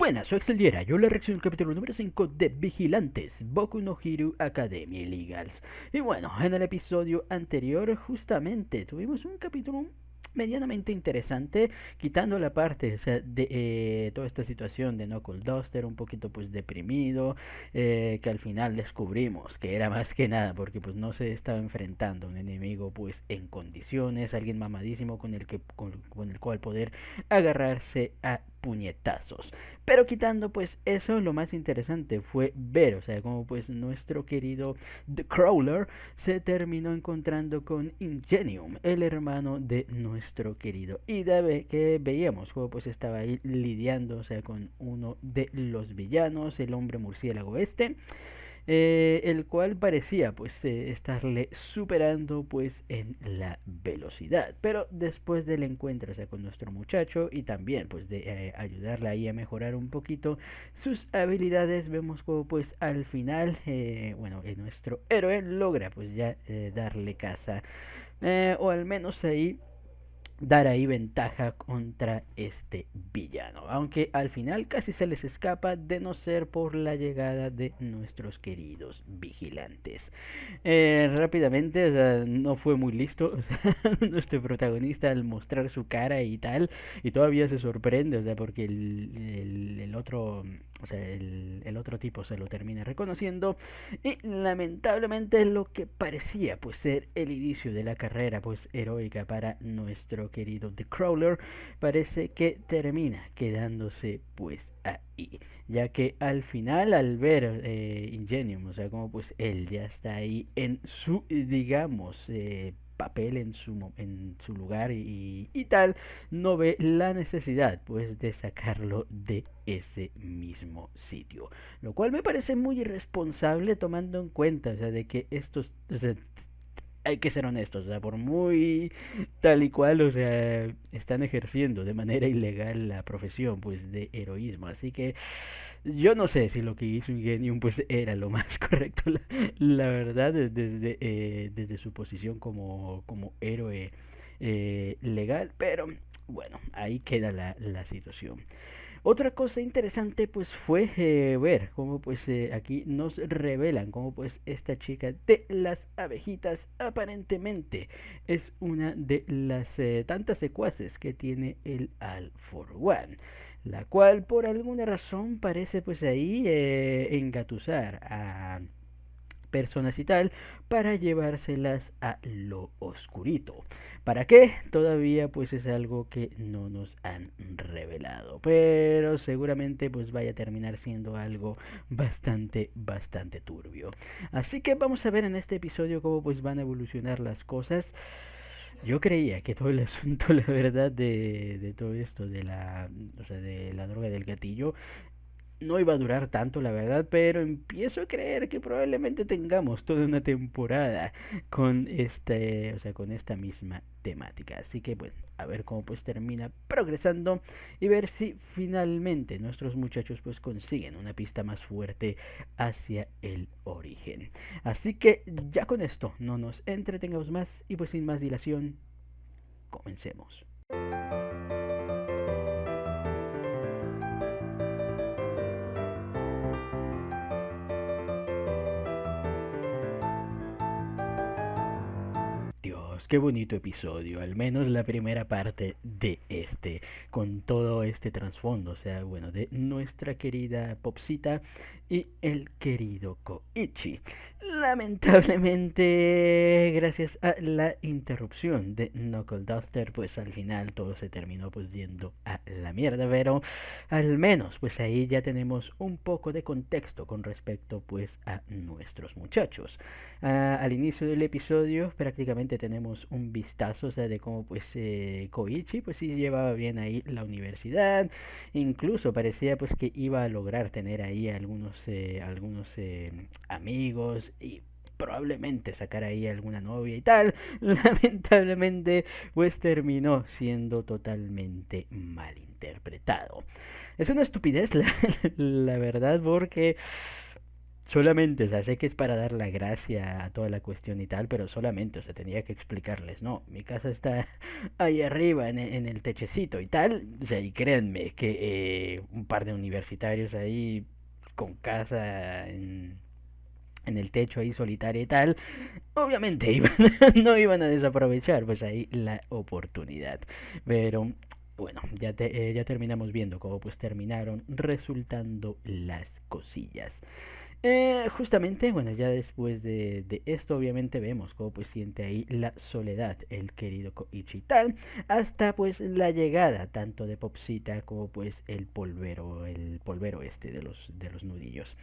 Buenas, soy Axel Liera. Yo le reacciono al capítulo número 5 de Vigilantes, Boku no Hero Academia Illegals. Y bueno, en el episodio anterior justamente tuvimos un capítulo medianamente interesante, quitando la parte, o sea, de toda esta situación de Knuckle Duster, un poquito pues deprimido, que al final descubrimos que era más que nada porque pues no se estaba enfrentando a un enemigo pues en condiciones, alguien mamadísimo con el cual poder agarrarse a puñetazos. Pero quitando pues eso, lo más interesante fue ver, o sea, como pues nuestro querido The Crawler se terminó encontrando con Ingenium, el hermano de nuestro querido Ida, que veíamos como pues estaba ahí lidiando, o sea, con uno de los villanos, el hombre murciélago este, el cual parecía pues estarle superando pues en la velocidad, pero después del encuentro, o sea, con nuestro muchacho y también pues de ayudarle ahí a mejorar un poquito sus habilidades, vemos como pues al final bueno, nuestro héroe logra pues ya darle caza, o al menos ahí dar ahí ventaja contra este villano, aunque al final casi se les escapa de no ser por la llegada de nuestros queridos vigilantes. Rápidamente, o sea, no fue muy listo, o sea, nuestro protagonista al mostrar su cara y tal, y todavía se sorprende, o sea, porque el otro, o sea, el otro tipo se lo termina reconociendo, y lamentablemente lo que parecía pues ser el inicio de la carrera pues heroica para nuestro querido The Crawler parece que termina quedándose pues ahí, ya que al final al ver Ingenium, o sea, como pues él ya está ahí en su, digamos, papel en su lugar y tal, no ve la necesidad pues de sacarlo de ese mismo sitio, lo cual me parece muy irresponsable tomando en cuenta, o sea, de que estos, o sea, hay que ser honestos, o sea, por muy tal y cual, o sea, están ejerciendo de manera ilegal la profesión, pues, de heroísmo, así que yo no sé si lo que hizo Ingenium, pues, era lo más correcto, la verdad, desde su posición como héroe legal, pero bueno, ahí queda la situación. Otra cosa interesante pues fue ver cómo pues aquí nos revelan cómo pues esta chica de las abejitas aparentemente es una de las tantas secuaces que tiene el All for One, la cual por alguna razón parece pues ahí engatusar a personas y tal para llevárselas a lo oscurito. ¿Para qué? Todavía pues es algo que no nos han revelado, pero seguramente pues vaya a terminar siendo algo bastante turbio. Así que vamos a ver en este episodio cómo pues van a evolucionar las cosas. Yo creía que todo el asunto, la verdad, de todo esto de la, o sea, de la droga del gatillo no iba a durar tanto, la verdad, pero empiezo a creer que probablemente tengamos toda una temporada con este, o sea, con esta misma temática. Así que bueno, a ver cómo pues termina progresando y ver si finalmente nuestros muchachos pues consiguen una pista más fuerte hacia el origen. Así que ya con esto no nos entretengamos más y pues sin más dilación, comencemos. Dios, qué bonito episodio, al menos la primera parte de este, con todo este trasfondo, o sea, bueno, de nuestra querida Popsita y el querido Koichi. Lamentablemente, gracias a la interrupción de Knuckle Duster, pues al final todo se terminó pues yendo a la mierda, pero al menos pues ahí ya tenemos un poco de contexto con respecto pues a nuestros muchachos. Al inicio del episodio prácticamente tenemos un vistazo, o sea, de cómo pues Koichi pues sí llevaba bien ahí la universidad, incluso parecía pues que iba a lograr tener ahí algunos amigos y probablemente sacar ahí alguna novia y tal. Lamentablemente pues terminó siendo totalmente malinterpretado. Es una estupidez la verdad, porque solamente, o sea, sé que es para dar la gracia a toda la cuestión y tal, pero solamente, o sea, tenía que explicarles, no, mi casa está ahí arriba en el techecito y tal, o sea, y créanme que un par de universitarios ahí con casa en el techo ahí solitaria y tal, obviamente iban, no iban a desaprovechar pues ahí la oportunidad. Pero bueno, ya terminamos viendo cómo pues terminaron resultando las cosillas. Justamente, bueno, ya después de esto obviamente vemos cómo pues siente ahí la soledad el querido Koichi y tal, hasta pues la llegada tanto de Popsita como pues el polvero este de los nudillos.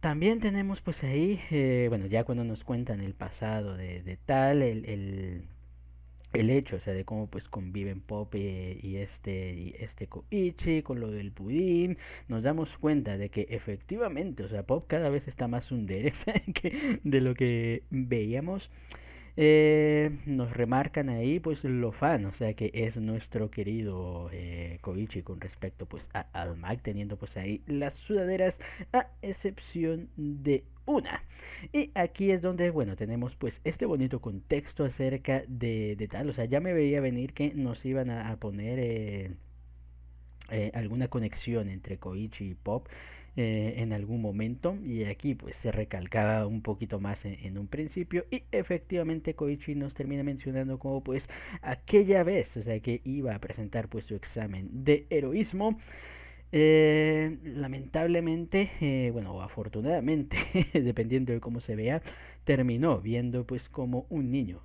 También tenemos pues ahí, bueno, ya cuando nos cuentan el pasado de tal, el hecho, o sea, de cómo pues conviven Pop y este Koichi con lo del pudín, nos damos cuenta de que efectivamente, o sea, Pop cada vez está más tsundere, o sea, que de lo que veíamos. Nos remarcan ahí pues lo fan, o sea que es nuestro querido Koichi con respecto pues a Almac, teniendo pues ahí las sudaderas a excepción de una. Y aquí es donde, bueno, tenemos pues este bonito contexto acerca de tal, o sea, ya me veía venir que nos iban a poner alguna conexión entre Koichi y Pop en algún momento, y aquí pues se recalcaba un poquito más en un principio, y efectivamente Koichi nos termina mencionando como pues aquella vez, o sea, que iba a presentar pues su examen de heroísmo. Lamentablemente, bueno, o afortunadamente, dependiendo de cómo se vea, terminó viendo pues como un niño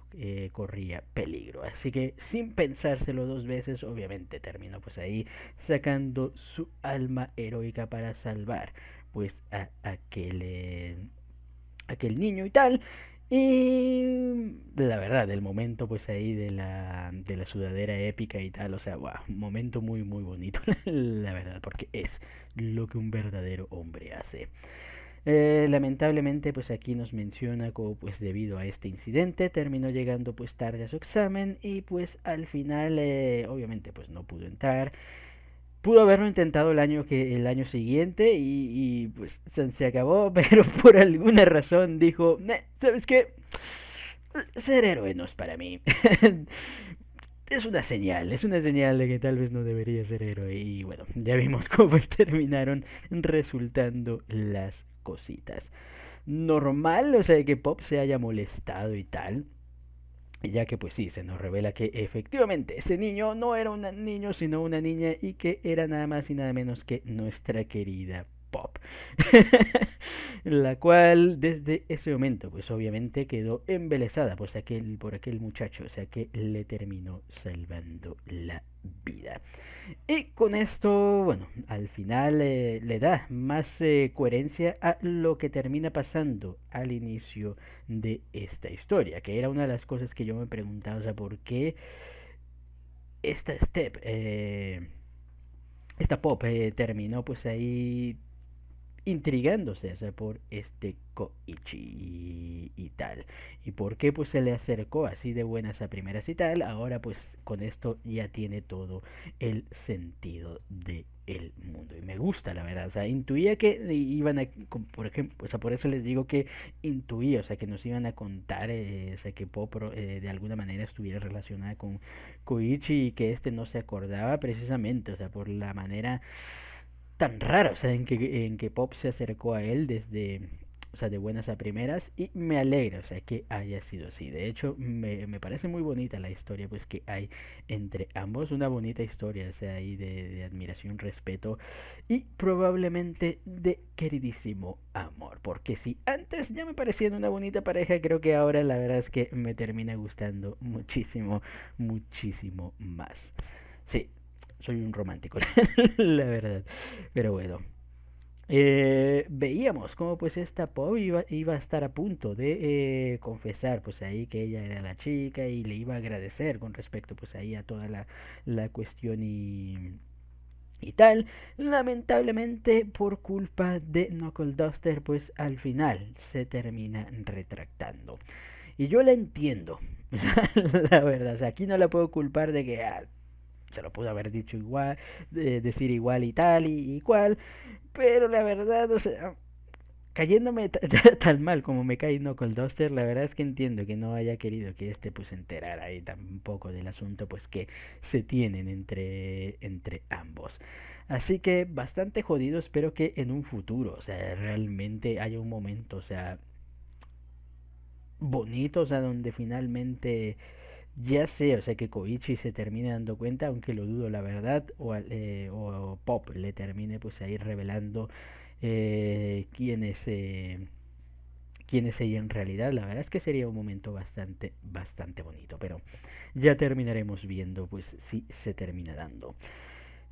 corría peligro. Así que sin pensárselo dos veces, obviamente terminó pues ahí sacando su alma heroica para salvar pues a aquel niño y tal. Y la verdad, el momento pues ahí de la sudadera épica y tal, o sea, wow, un momento muy muy bonito, la verdad, porque es lo que un verdadero hombre hace. Lamentablemente pues aquí nos menciona como pues debido a este incidente terminó llegando pues tarde a su examen y pues al final obviamente pues no pudo entrar. Pudo haberlo intentado el año siguiente pues se acabó, pero por alguna razón dijo, ¿sabes qué? Ser héroe no es para mí. Es una señal de que tal vez no debería ser héroe. Y bueno, ya vimos cómo pues terminaron resultando las cositas. Normal, o sea, que Pop se haya molestado y tal. Ya que pues sí, se nos revela que efectivamente ese niño no era un niño, sino una niña y que era nada más y nada menos que nuestra querida Pop. La cual desde ese momento pues obviamente quedó embelesada pues por aquel muchacho, o sea que le terminó salvando la vida. Y con esto, bueno, al final le da más coherencia a lo que termina pasando al inicio de esta historia, que era una de las cosas que yo me preguntaba, o sea, ¿por qué esta Pop terminó pues ahí intrigándose, o sea, por este Koichi y tal. Y por qué pues se le acercó así de buenas a primeras y tal. Ahora pues con esto ya tiene todo el sentido de el mundo. Y me gusta la verdad. O sea, intuía que iban a, por ejemplo, o sea, por eso les digo que intuía, o sea, que nos iban a contar, o sea, que Popro de alguna manera estuviera relacionada con Koichi y que este no se acordaba precisamente, o sea, por la manera tan raro, o sea, en que Pop se acercó a él desde, o sea, de buenas a primeras y me alegra, o sea, que haya sido así. De hecho, me parece muy bonita la historia, pues, que hay entre ambos, una bonita historia, o sea, ahí de admiración, respeto y probablemente de queridísimo amor, porque si antes ya me parecían una bonita pareja, creo que ahora la verdad es que me termina gustando muchísimo, muchísimo más. Sí, soy un romántico, la verdad. Pero bueno, veíamos cómo pues esta Pop iba a estar a punto de confesar pues ahí que ella era la chica y le iba a agradecer con respecto pues ahí a toda la cuestión y tal. Lamentablemente por culpa de Knuckle Duster pues al final se termina retractando. Y yo la entiendo, la verdad, o sea, aquí no la puedo culpar de que se lo pudo haber dicho igual, decir igual y tal y cual, pero la verdad, o sea, cayéndome tan mal como me cae Knuckle Duster, la verdad es que entiendo que no haya querido que este pues se enterara ahí tampoco del asunto pues que se tienen entre ambos. Así que bastante jodido, espero que en un futuro, o sea, realmente haya un momento, o sea, bonito, o sea, donde finalmente ya sé, o sea, que Koichi se termine dando cuenta, aunque lo dudo la verdad, o Pop le termine pues ahí revelando quién es ella en realidad. La verdad es que sería un momento bastante bonito, pero ya terminaremos viendo pues si se termina dando.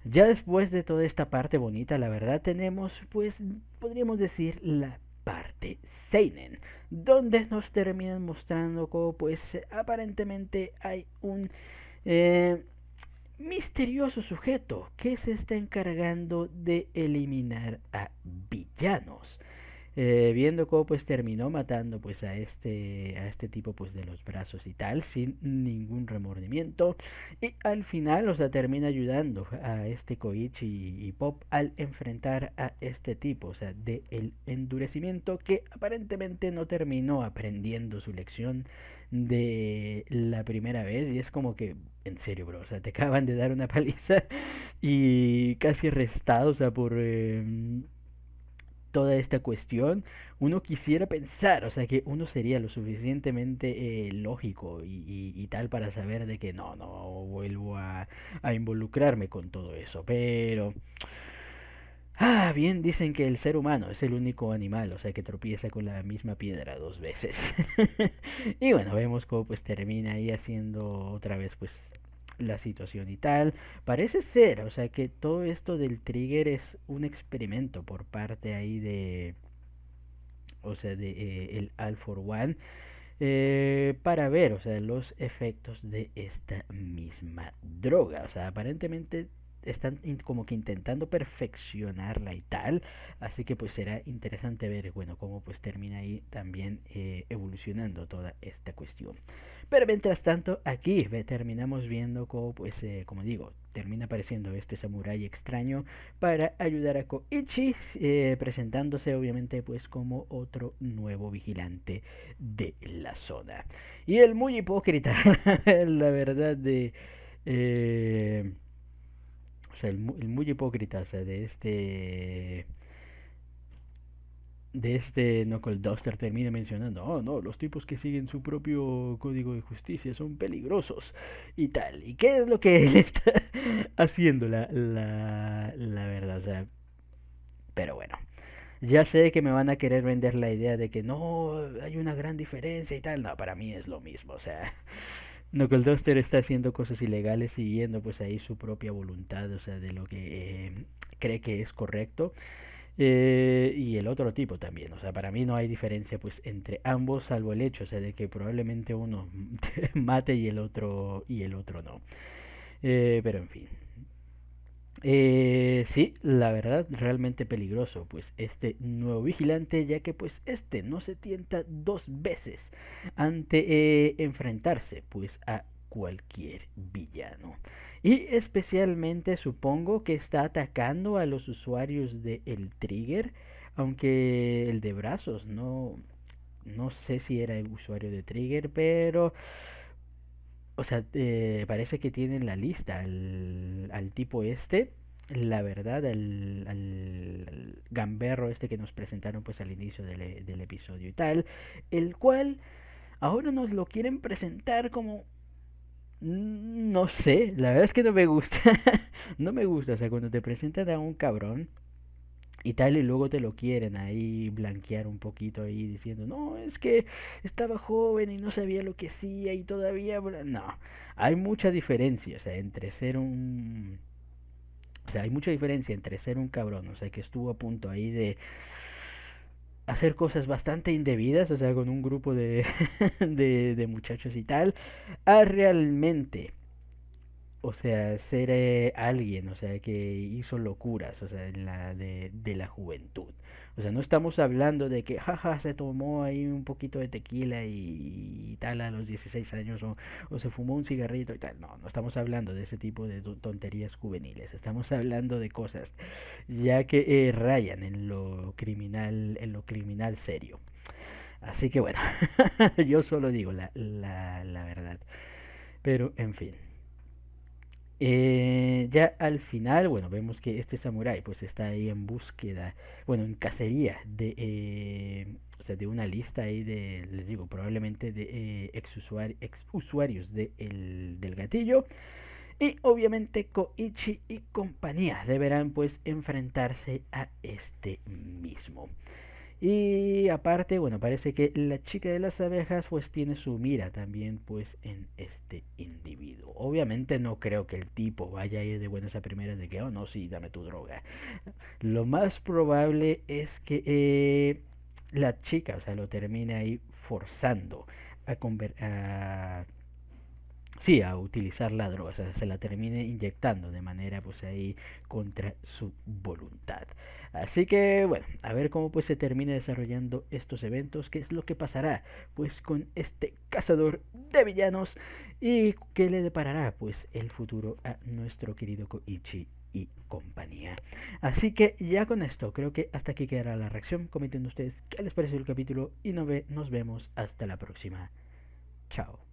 Ya después de toda esta parte bonita, la verdad tenemos pues podríamos decir la parte seinen, donde nos terminan mostrando cómo pues aparentemente hay un eh, misterioso sujeto que se está encargando de eliminar a villanos. Viendo cómo pues terminó matando pues a este tipo pues de los brazos y tal sin ningún remordimiento, y al final o sea termina ayudando a este Koichi y Pop al enfrentar a este tipo, o sea de el endurecimiento, que aparentemente no terminó aprendiendo su lección de la primera vez, y es como que en serio bro, o sea te acaban de dar una paliza y casi arrestado, o sea por toda esta cuestión, uno quisiera pensar, o sea, que uno sería lo suficientemente lógico y tal para saber de que no vuelvo a involucrarme con todo eso, pero... Bien, dicen que el ser humano es el único animal, o sea, que tropieza con la misma piedra dos veces. Y bueno, vemos cómo pues termina ahí haciendo otra vez pues la situación y tal. Parece ser, o sea, que todo esto del trigger es un experimento por parte ahí de, o sea, de el All for One, para ver, o sea, los efectos de esta misma droga. O sea, aparentemente están como que intentando perfeccionarla y tal, así que pues será interesante ver, bueno, cómo pues termina ahí también evolucionando toda esta cuestión. Pero mientras tanto, aquí terminamos viendo cómo, pues, como digo, termina apareciendo este samurái extraño para ayudar a Koichi, presentándose obviamente pues como otro nuevo vigilante de la zona. Y el muy hipócrita, la verdad, eh, o sea, el muy hipócrita, o sea, de este Knuckle Duster termina mencionando, oh no, los tipos que siguen su propio código de justicia son peligrosos y tal. ¿Y qué es lo que él está haciendo, la verdad? O sea, pero bueno, ya sé que me van a querer vender la idea de que no, hay una gran diferencia y tal. No, para mí es lo mismo, o sea, Knuckle Duster está haciendo cosas ilegales siguiendo pues ahí su propia voluntad, o sea, de lo que cree que es correcto. Y el otro tipo también, o sea, para mí no hay diferencia pues entre ambos, salvo el hecho, o sea, de que probablemente uno mate y el otro no. Pero en fin. Sí, la verdad, realmente peligroso, pues este nuevo vigilante, ya que pues este no se tienta dos veces ante enfrentarse pues a cualquier villano. Y especialmente supongo que está atacando a los usuarios de el Trigger, aunque el de brazos no sé si era el usuario de Trigger, pero o sea, parece que tienen la lista al tipo este. La verdad, al gamberro este que nos presentaron pues al inicio del episodio y tal. El cual ahora nos lo quieren presentar como... No sé, la verdad es que no me gusta. No me gusta, o sea, cuando te presentan a un cabrón y tal y luego te lo quieren ahí blanquear un poquito ahí diciendo, no, es que estaba joven y no sabía lo que hacía y todavía... No, hay mucha diferencia, o sea, entre ser un... O sea, hay mucha diferencia entre ser un cabrón, o sea, que estuvo a punto ahí de hacer cosas bastante indebidas, o sea, con un grupo de muchachos y tal, a realmente o sea, ser alguien, o sea, que hizo locuras, o sea, de la juventud. O sea, no estamos hablando de que, jaja, se tomó ahí un poquito de tequila y tal a los 16 años o se fumó un cigarrito y tal. No, no estamos hablando de ese tipo de tonterías juveniles. Estamos hablando de cosas ya que rayan en lo criminal serio. Así que bueno, yo solo digo la verdad. Pero en fin. Ya al final, bueno, vemos que este samurái pues está ahí en búsqueda, bueno, en cacería o sea, de una lista ahí de, les digo, probablemente de ex usuarios del gatillo. Y obviamente Koichi y compañía deberán pues enfrentarse a este mismo. Y aparte, bueno, parece que la chica de las abejas pues tiene su mira también pues en este individuo. Obviamente no creo que el tipo vaya a ir de buenas a primeras de que, oh no, sí, dame tu droga. Lo más probable es que la chica, o sea, lo termine ahí forzando a sí, a utilizar la droga, o sea, se la termine inyectando de manera pues ahí contra su voluntad. Así que bueno, a ver cómo pues se termina desarrollando estos eventos, qué es lo que pasará pues con este cazador de villanos y qué le deparará pues el futuro a nuestro querido Koichi y compañía. Así que ya con esto creo que hasta aquí quedará la reacción. Comenten ustedes qué les pareció el capítulo y nos vemos hasta la próxima. Chao.